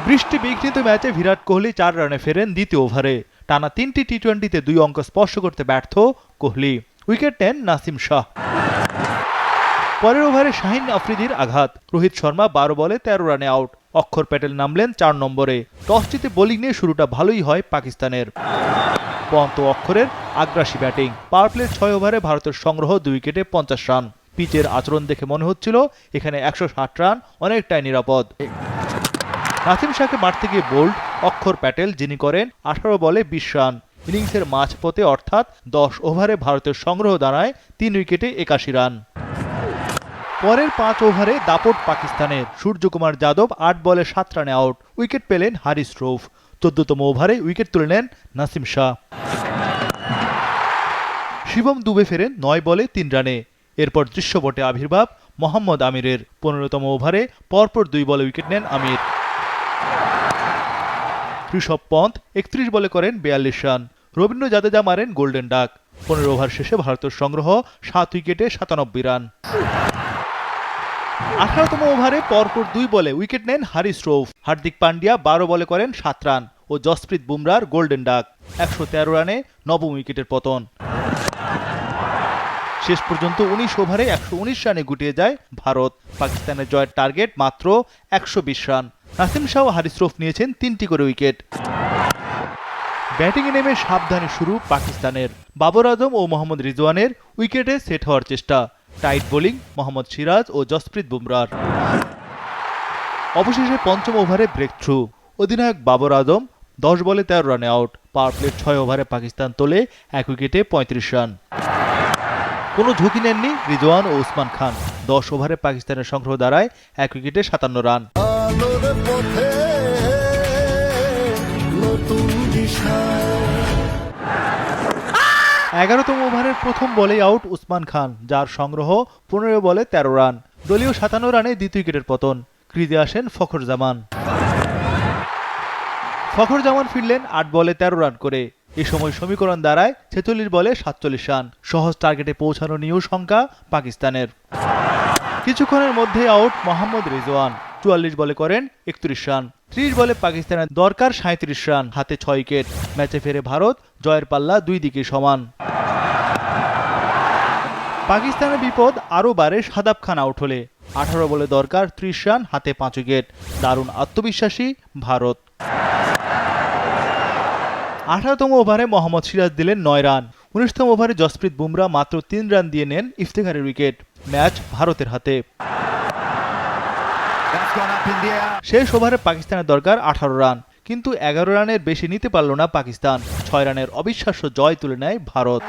বৃষ্টি বিঘ্নিত ম্যাচে বিরাট কোহলি 4 রানে ফেরেন দ্বিতীয় ওভারে। টানা 3টি টি-20তে 2 অঙ্ক স্পর্শ করতে ব্যর্থ কোহলি। উইকেট নেন নাসিম শাহ। পরের ওভারে শাহিন আফ্রিদির আঘাত। রোহিত শর্মা 12 বলে 13 রানে আউট। অক্ষর প্যাটেল নামলেন 4 নম্বরে। টস জিতে বোলিং নিয়ে শুরুটা ভালোই হয় পাকিস্তানের। পন্ত অক্ষরের আগ্রাসী ব্যাটিং। পাওয়ার প্লের 6 ওভারে ভারতের সংগ্রহ 2 উইকেটে 50 রান। পিচের আচরণ দেখে মনে হচ্ছিল এখানে 160 রান অনেকটাই নিরাপদ। নাসিম শাহকে মারতে গিয়ে বোল্ড অক্ষর প্যাটেল, যিনি করেন 18 বলে 20 রান। ইনিংসের মাঝপথে অর্থাৎ 10 ওভারে ভারতের সংগ্রহ দাঁড়ায় 3 উইকেটে 81 রান। পরের 5 ওভারে দাপট পাকিস্তানের। সূর্যকুমার যাদব 8 বলে 7 রানে আউট। উইকেট পেলেন হারিস রৌফ। 14তম ওভারে উইকেট তুলে নেন নাসিম শাহ। শিবম দুবে ফেরেন 9 বলে 3 রানে। এরপর দৃশ্যপটে আবির্ভাব মোহাম্মদ আমিরের। 15তম ওভারে পরপর 2 বলে উইকেট নেন আমির। ঋষভ পন্থ 31 বলে করেন 42 রান। রবীন্দ্র জাদেজা মারেন গোল্ডেন ডাক। 15 ওভার শেষে ভারতের সংগ্রহ 7 উইকেটে 97 রান। 18তম ওভারে পরপর 2 বলে উইকেট নেন হারিস রৌফ। হার্দিক পান্ডিয়া 12 বলে করেন 7 রান ও জসপ্রীত বুমরার গোল্ডেন ডাক। 113 রানে নবম উইকেটের পতন। শেষ পর্যন্ত 19 ওভারে 119 রানে গুটিয়ে যায় ভারত। পাকিস্তানের জয়ের টার্গেট মাত্র 120 রান। নাসিম শাহ ও হারিস রৌফ নিয়েছেন 3টি করে উইকেট। ব্যাটিংয়ে নেমে সাবধানে শুরু পাকিস্তানের। বাবর আজম ও মোহাম্মদ রিজওয়ানের উইকেটে সেট হওয়ার চেষ্টা। টাইট বোলিং মোহাম্মদ সিরাজ ও জসপ্রীত বুমরার। অবশেষে 5ম ওভারে ব্রেক থ্রু। অধিনায়ক বাবর আজম 10 বলে 13 রানে আউট। পাওয়ার প্লের 6 ওভারে পাকিস্তান তোলে 1 উইকেটে 35 রান। কোনো ঝুঁকি নেননি রিজওয়ান ও উসমান খান। 10 ওভারে পাকিস্তানের সংগ্রহ দাঁড়ায় 1 উইকেটে 57 রান। 11তম ওভারের প্রথম বলেই আউট উসমান খান, যার সংগ্রহ 15 বলে 13 রান। দলীয় 57 রানে দ্বিতীয় উইকেটের পতন। ক্রিজে আসেন ফখর জামান। ফখর জামান ফিরলেন 8 বলে 13 রান করে। এ সময় সমীকরণ দাঁড়ায় 46 বলে 47 রান। সহজ টার্গেটে পৌঁছানো নিয়েও শঙ্কা পাকিস্তানের। কিছুক্ষণের মধ্যে আউট মোহাম্মদ রিজওয়ান। 44 বলে করেন 31 রান। 30 বলে পাকিস্তানের দরকার 37 রান, হাতে 6 উইকেট। ম্যাচে ফেরে ভারত, জয়ের পাল্লা 2 দিকে সমান। পাকিস্তানের বিপদ আরও বাড়ে শাদাব খান আউট হলে। 18 বলে দরকার 30 রান, হাতে 5 উইকেট। দারুণ আত্মবিশ্বাসী ভারত। 18তম ওভারে মোহাম্মদ সিরাজ দিলেন 9 রান। 19তম ওভারে জসপ্রীত বুমরা মাত্র 3 রান দিয়ে নেন ইফতেখারের উইকেট। ম্যাচ ভারতের হাতে। শেষ ওভারে পাকিস্তানের দরকার 18 রান, কিন্তু 11 রানের বেশি নিতে পারল না পাকিস্তান। 6 রানের অবিশ্বাস্য জয় তুলে নেয় ভারত।